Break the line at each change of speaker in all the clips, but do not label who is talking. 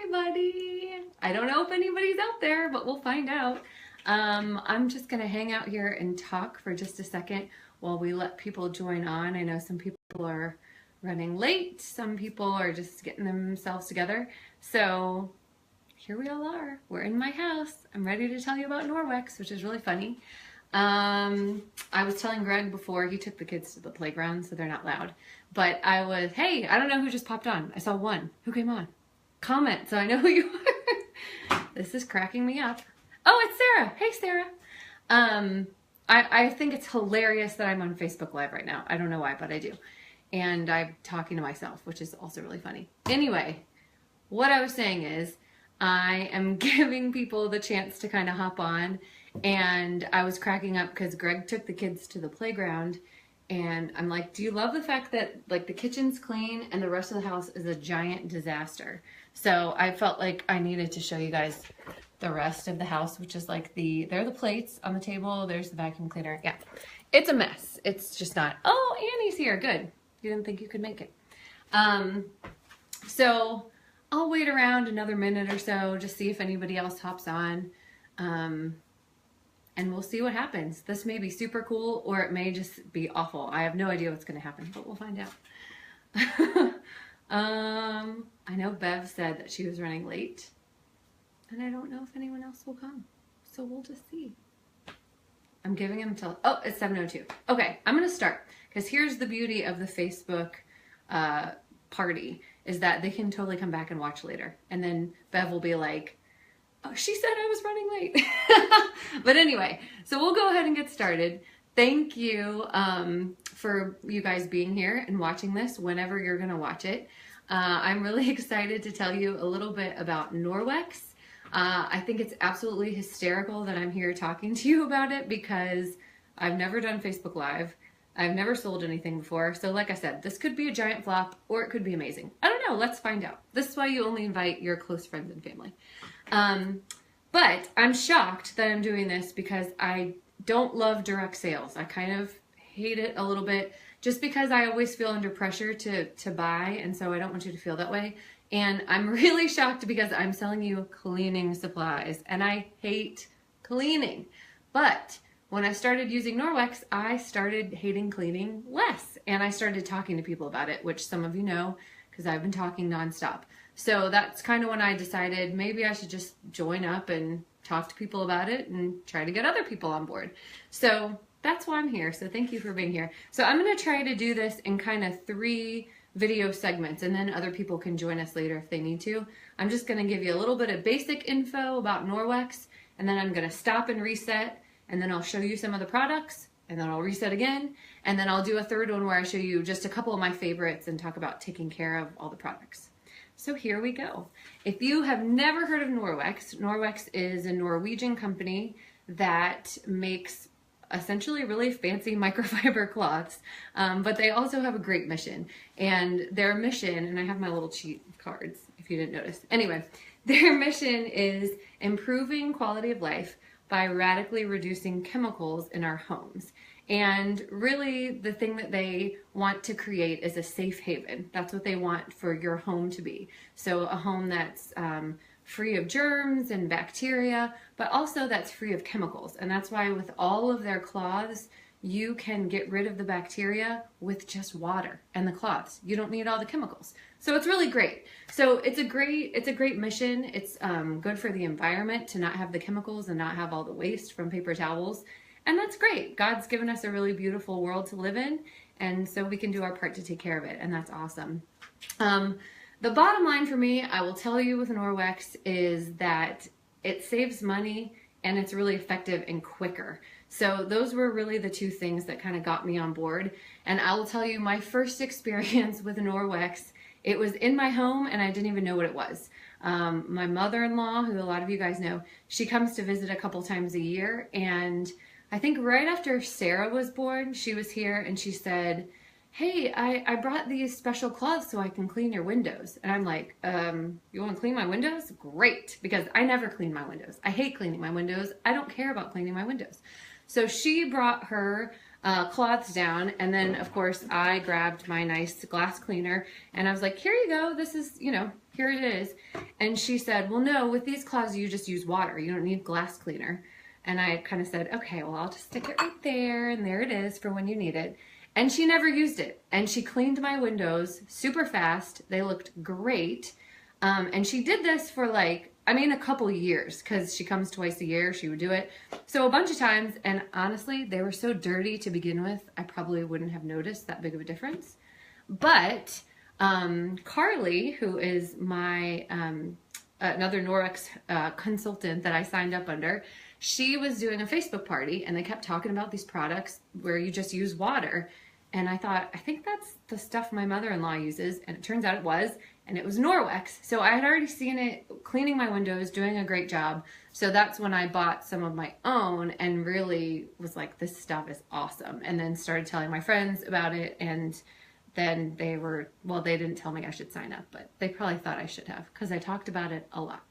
everybody. I don't know if anybody's out there, but we'll find out. I'm just gonna hang out here and talk for just a second while we let people join on. I know some people are running late, some people are just getting themselves together. So here we all are. We're in my house. I'm ready to tell you about Norwex, which is really funny. I was telling Greg before, he took the kids to the playground, so they're not loud. But hey, I don't know who just popped on. I saw one. Who came on? Comment, so I know who you are. This is cracking me up. Oh, it's Sarah. Hey, Sarah. I think it's hilarious that I'm on Facebook Live right now. I don't know why, but I do. And I'm talking to myself, which is also really funny. Anyway, what I was saying is I am giving people the chance to kind of hop on. And I was cracking up because Greg took the kids to the playground. And I'm like, do you love the fact that like the kitchen's clean and the rest of the house is a giant disaster? So I felt like I needed to show you guys the rest of the house, which is like there are the plates on the table. There's the vacuum cleaner. Yeah, it's a mess. It's just not. Oh, Annie's here. Good. You didn't think you could make it. So I'll wait around another minute or so, just see if anybody else hops on. And we'll see what happens. This may be super cool or it may just be awful. I have no idea what's going to happen, but we'll find out. I know Bev said that she was running late. And I don't know if anyone else will come. So we'll just see. I'm giving him till, oh, it's 7:02. Okay, I'm going to start. Because here's the beauty of the Facebook party, is that they can totally come back and watch later. And then Bev will be like, oh, she said I was running late. But anyway, so we'll go ahead and get started. Thank you for you guys being here and watching this whenever you're going to watch it. I'm really excited to tell you a little bit about Norwex. I think it's absolutely hysterical that I'm here talking to you about it because I've never done Facebook Live. I've never sold anything before. So like I said, this could be a giant flop or it could be amazing. I don't know. Let's find out. This is why you only invite your close friends and family. But I'm shocked that I'm doing this because I don't love direct sales. I kind of hate it a little bit just because I always feel under pressure to buy. And so I don't want you to feel that way. And I'm really shocked because I'm selling you cleaning supplies and I hate cleaning. But when I started using Norwex, I started hating cleaning less. And I started talking to people about it, which some of you know because I've been talking nonstop. So that's kind of when I decided maybe I should just join up and talk to people about it and try to get other people on board. So that's why I'm here. So thank you for being here. So I'm going to try to do this in kind of 3 video segments and then other people can join us later if they need to. I'm just going to give you a little bit of basic info about Norwex and then I'm going to stop and reset and then I'll show you some of the products and then I'll reset again and then I'll do a third one where I show you just a couple of my favorites and talk about taking care of all the products. So here we go. If you have never heard of Norwex, Norwex is a Norwegian company that makes essentially really fancy microfiber cloths, but they also have a great mission. And their mission, and I have my little cheat cards if you didn't notice. Anyway, their mission is improving quality of life by radically reducing chemicals in our homes. And really the thing that they want to create is a safe haven. That's what they want for your home to be. So a home that's free of germs and bacteria, but also that's free of chemicals. And that's why with all of their cloths, you can get rid of the bacteria with just water and the cloths. You don't need all the chemicals. So it's really great. So it's a great mission. It's good for the environment to not have the chemicals and not have all the waste from paper towels. And that's great. God's given us a really beautiful world to live in, and so we can do our part to take care of it, and that's awesome. The bottom line for me, I will tell you with Norwex, is that it saves money and it's really effective and quicker. So those were really the 2 things that kind of got me on board. And I will tell you my first experience with Norwex, it was in my home and I didn't even know what it was. My mother-in-law, who a lot of you guys know, she comes to visit a couple times a year, and I think right after Sarah was born, she was here and she said, hey, I brought these special cloths so I can clean your windows. And I'm like, you want to clean my windows? Great, because I never clean my windows. I hate cleaning my windows. I don't care about cleaning my windows. So she brought her cloths down, and then of course I grabbed my nice glass cleaner and I was like, here you go. This is, you know, here it is. And she said, well, no, with these cloths, you just use water. You don't need glass cleaner. And I kind of said, okay, well, I'll just stick it right there. And there it is for when you need it. And she never used it. And she cleaned my windows super fast. They looked great. And she did this for like, I mean, a couple years, because she comes twice a year. She would do it. So a bunch of times. And honestly, they were so dirty to begin with, I probably wouldn't have noticed that big of a difference. But Carly, who is my another Norwex consultant that I signed up under, she was doing a Facebook party and they kept talking about these products where you just use water. And I thought, I think that's the stuff my mother-in-law uses. And it turns out it was, and it was Norwex. So I had already seen it cleaning my windows, doing a great job. So that's when I bought some of my own and really was like, this stuff is awesome. And then started telling my friends about it. And then they were, well, they didn't tell me I should sign up, but they probably thought I should have because I talked about it a lot.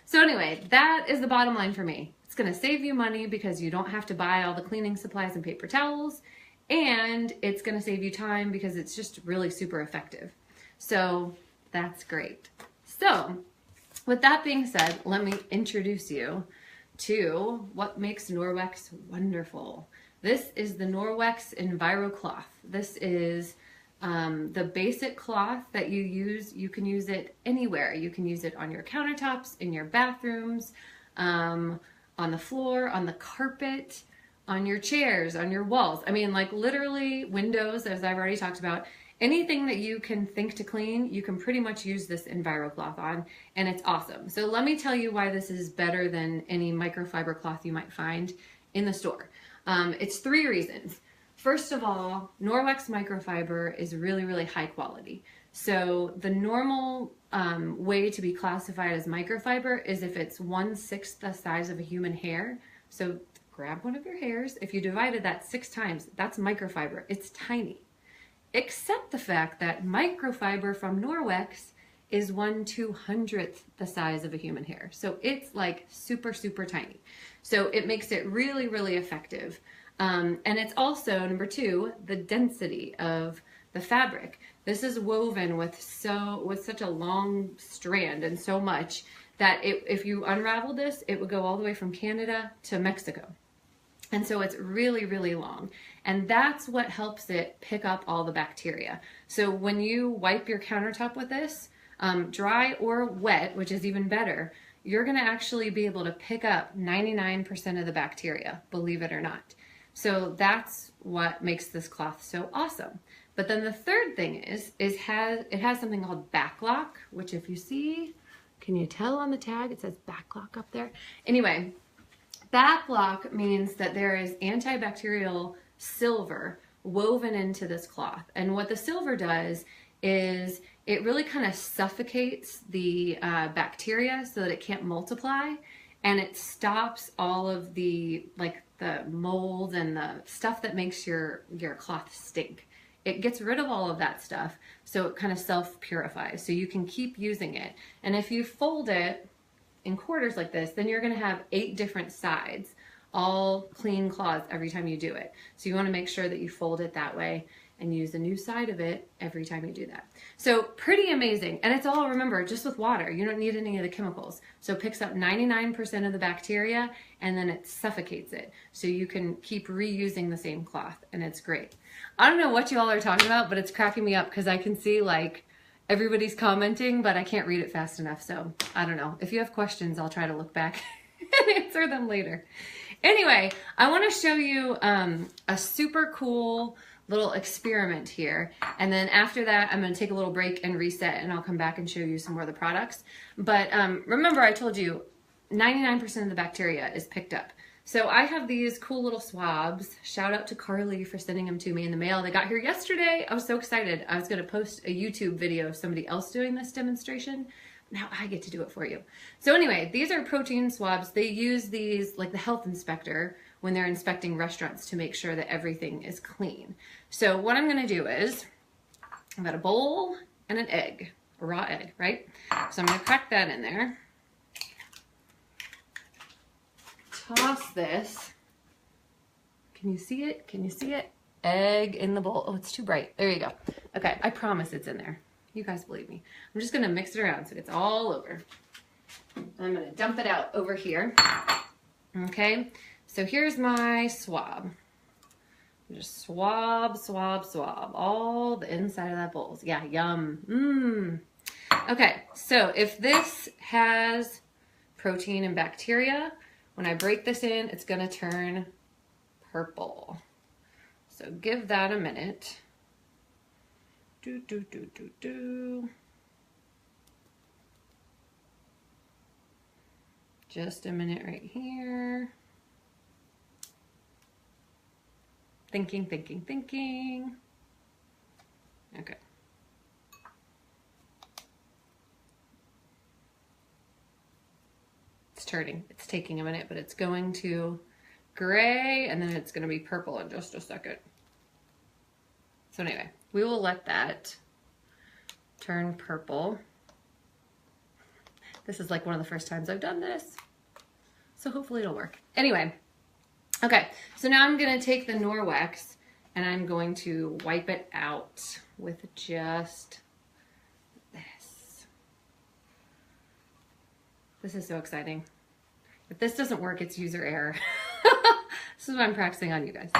So anyway, that is the bottom line for me. It's going to save you money because you don't have to buy all the cleaning supplies and paper towels. And it's going to save you time because it's just really super effective. So that's great. So with that being said, let me introduce you to what makes Norwex wonderful. This is the Norwex Enviro cloth. This is the basic cloth that you use. You can use it anywhere. You can use it on your countertops, in your bathrooms, on the floor, on the carpet, on your chairs, on your walls. I mean, like literally windows, as I've already talked about. Anything that you can think to clean, you can pretty much use this Enviro cloth on, and it's awesome. So let me tell you why this is better than any microfiber cloth you might find in the store. It's 3 reasons. First of all, Norwex microfiber is really, really high quality. So the normal way to be classified as microfiber is if it's 1/6 the size of a human hair. So grab one of your hairs. If you divided that 6 times, that's microfiber. It's tiny. Except the fact that microfiber from Norwex is 1/200th the size of a human hair. So it's like super, super tiny. So it makes it really, really effective. And it's also, number 2, the density of the fabric. This is woven with such a long strand and so much that if you unravel this, it would go all the way from Canada to Mexico. And so it's really, really long. And that's what helps it pick up all the bacteria. So when you wipe your countertop with this, dry or wet, which is even better, you're gonna actually be able to pick up 99% of the bacteria, believe it or not. So that's what makes this cloth so awesome. But then the third thing is it has something called backlock, which if you see, can you tell on the tag, it says backlock up there? Anyway, backlock means that there is antibacterial silver woven into this cloth. And what the silver does is it really kind of suffocates the bacteria so that it can't multiply, and it stops all of the the mold and the stuff that makes your cloth stink. It gets rid of all of that stuff, so it kind of self-purifies, so you can keep using it. And if you fold it in quarters like this, then you're going to have 8 different sides, all clean cloths every time you do it. So you want to make sure that you fold it that way and use a new side of it every time you do that. So pretty amazing. And it's all, remember, just with water. You don't need any of the chemicals. So it picks up 99% of the bacteria and then it suffocates it. So you can keep reusing the same cloth, and it's great. I don't know what you all are talking about, but it's cracking me up because I can see like everybody's commenting, but I can't read it fast enough. So I don't know. If you have questions, I'll try to look back and answer them later. Anyway, I want to show you a super cool little experiment here, and then after that I'm going to take a little break and reset, and I'll come back and show you some more of the products. But remember, I told you 99% of the bacteria is picked up. So I have these cool little swabs. Shout out to Carly for sending them to me in the mail. They got here yesterday. I was so excited. I was going to post a YouTube video of somebody else doing this demonstration. Now I get to do it for you. So anyway, these are protein swabs. They use these like the health inspector when they're inspecting restaurants to make sure that everything is clean. So what I'm going to do is, I've got a bowl and an egg, a raw egg, right? So I'm going to crack that in there. Toss this. Can you see it? Can you see it? Egg in the bowl. Oh, it's too bright. There you go. Okay, I promise it's in there. You guys believe me. I'm just going to mix it around so it's all over. I'm going to dump it out over here. Okay, so here's my swab. Just swab, swab, swab. All the inside of that bowl. Yeah, yum. Okay, so if this has protein and bacteria, when I break this in, it's going to turn purple. So give that a minute. Just a minute right here. Thinking. Okay. It's turning. It's taking a minute, but it's going to gray, and then it's going to be purple in just a second. So anyway, we will let that turn purple. This is like one of the first times I've done this, so hopefully it'll work. Anyway, okay, so now I'm going to take the Norwex and I'm going to wipe it out with just this. This is so exciting. If this doesn't work, it's user error. This is what I'm practicing on you guys.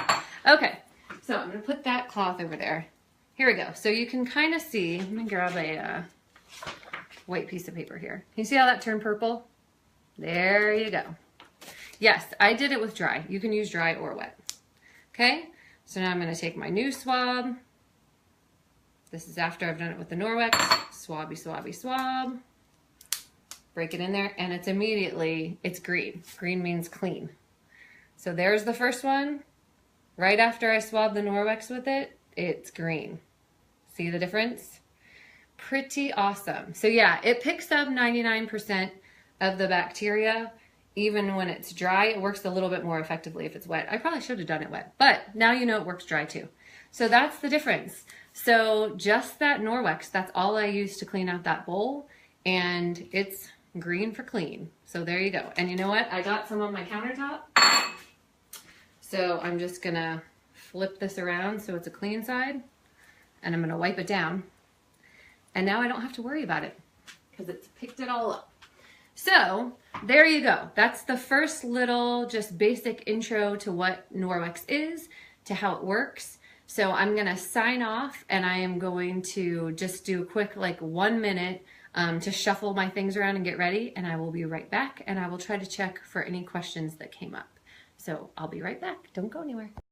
Okay, so I'm going to put that cloth over there. Here we go. So you can kind of see, let me grab a white piece of paper here. Can you see how that turned purple? There you go. Yes, I did it with dry. You can use dry or wet. Okay, so now I'm going to take my new swab. This is after I've done it with the Norwex. Swabby, swabby, swab. Break it in there, and it's immediately, it's green. Green means clean. So there's the first one. Right after I swab the Norwex with it, it's green. See the difference? Pretty awesome. So yeah, it picks up 99% of the bacteria. Even when it's dry, it works a little bit more effectively if it's wet. I probably should have done it wet, but now you know it works dry too. So that's the difference. So just that Norwex, that's all I use to clean out that bowl, and it's green for clean. So there you go. And you know what? I got some on my countertop. So I'm just gonna flip this around so it's a clean side, and I'm gonna wipe it down. And now I don't have to worry about it because it's picked it all up. So there you go. That's the first little just basic intro to what Norwex is, to how it works. So I'm gonna sign off, and I am going to just do a quick 1 minute to shuffle my things around and get ready, and I will be right back, and I will try to check for any questions that came up. So I'll be right back. Don't go anywhere.